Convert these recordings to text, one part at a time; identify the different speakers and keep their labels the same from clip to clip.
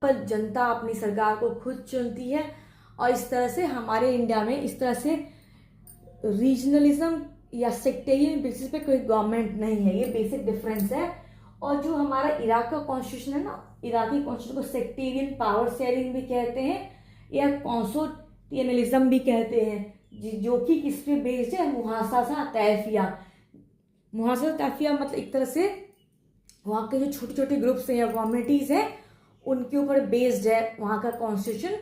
Speaker 1: पर जनता अपनी सरकार को खुद चुनती है और इस तरह से हमारे इंडिया में इस तरह से रीजनलिज्म या सेक्टेरियन बेसिस पे कोई गवर्नमेंट नहीं है। ये बेसिक डिफरेंस है। और जो हमारा इराक का कॉन्स्टिट्यूशन है ना, इराकी कॉन्स्टिट्यूशन को सेक्टेरियन पावर शेयरिंग भी कहते हैं या कॉन्सोटियनलिज्म भी कहते हैं, जो कि किस पे बेस्ड है, मुहासासा तैफिया। मुहासासा तैफिया मतलब एक तरह से वहाँ के जो छोटे छोटे ग्रुप्स हैं या कम्युनिटीज हैं उनके ऊपर बेस्ड है वहाँ का कॉन्स्टिट्यूशन।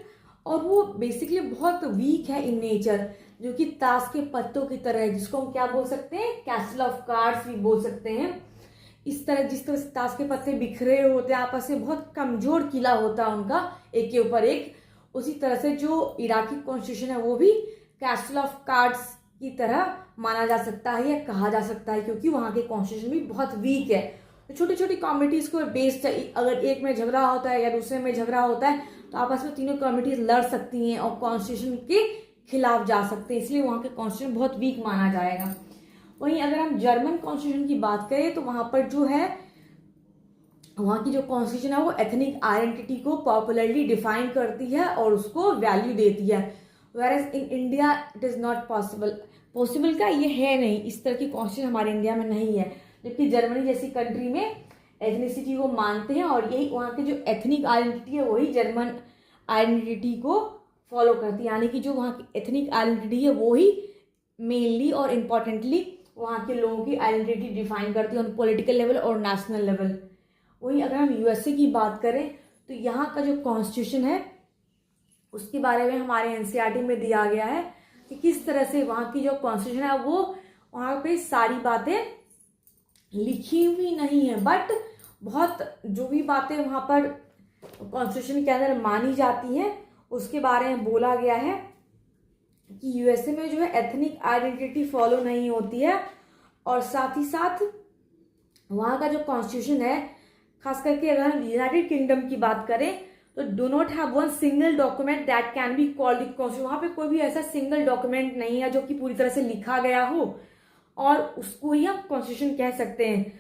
Speaker 1: और वो बेसिकली बहुत वीक है इन नेचर, जो कि ताश के पत्तों की तरह है, जिसको हम क्या बोल सकते हैं, कैसल ऑफ कार्ड्स भी बोल सकते हैं। इस तरह जिस तरह से ताश के पत्ते बिखरे होते हैं आपस में, बहुत कमजोर किला होता है उनका एक के ऊपर एक, उसी तरह से जो इराकी कॉन्स्टिट्यूशन है वो भी कैसल ऑफ कार्ड्स की तरह माना जा सकता है या कहा जा सकता है, क्योंकि वहाँ के कॉन्स्टिट्यूशन भी बहुत वीक है। तो छोटी छोटी कम्युनिटीज को बेस्ड है, अगर एक में झगड़ा होता है या दूसरे में झगड़ा होता है तो आपस में तीनों कम्युनिटीज लड़ सकती हैं और कॉन्स्टिट्यूशन के खिलाफ जा सकते हैं, इसलिए वहाँ के कॉन्स्टिट्यूशन बहुत वीक माना जाएगा। वहीं अगर हम जर्मन कॉन्स्टिट्यूशन की बात करें तो वहाँ पर जो है, वहाँ की जो कॉन्स्टिट्यूशन है वो एथनिक आइडेंटिटी को पॉपुलरली डिफाइन करती है और उसको वैल्यू देती है। Whereas in India it is not possible का ये है नहीं, इस तरह की कॉन्स्टिट्यूशन हमारे इंडिया में नहीं है। जबकि जर्मनी जैसी कंट्री में एथनिसिटी को मानते हैं और यही वहाँ की जो एथनिक आइडेंटिटी है वही जर्मन आइडेंटिटी को फॉलो करती है, यानी कि जो वहाँ की एथनिक आइडेंटिटी है वो ही मेनली और इम्पॉर्टेंटली वहाँ के लोगों की आइडेंटिटी डिफाइन करती है ऑन पॉलिटिकल लेवल और नेशनल लेवल। वहीं अगर हम यूएसए की बात करें तो यहाँ का जो कॉन्स्टिट्यूशन है उसके बारे में हमारे एनसीईआरटी में दिया गया है कि किस तरह से वहाँ की जो कॉन्स्टिट्यूशन है वो वहाँ पे सारी बातें लिखी हुई नहीं है, बट बहुत जो भी बातें वहाँ पर कॉन्स्टिट्यूशन के अंदर मानी जाती हैं उसके बारे में बोला गया है कि यूएसए में जो है एथनिक आइडेंटिटी फॉलो नहीं होती है। और साथ ही साथ वहाँ का जो कॉन्स्टिट्यूशन है, खास करके अगर हम यूनाइटेड किंगडम की बात करें तो do not have one single document that can be called constitution. वहाँ पे कोई भी ऐसा सिंगल डॉक्यूमेंट नहीं है जो कि पूरी तरह से लिखा गया हो और उसको ही हम कॉन्स्टिट्यूशन कह सकते हैं।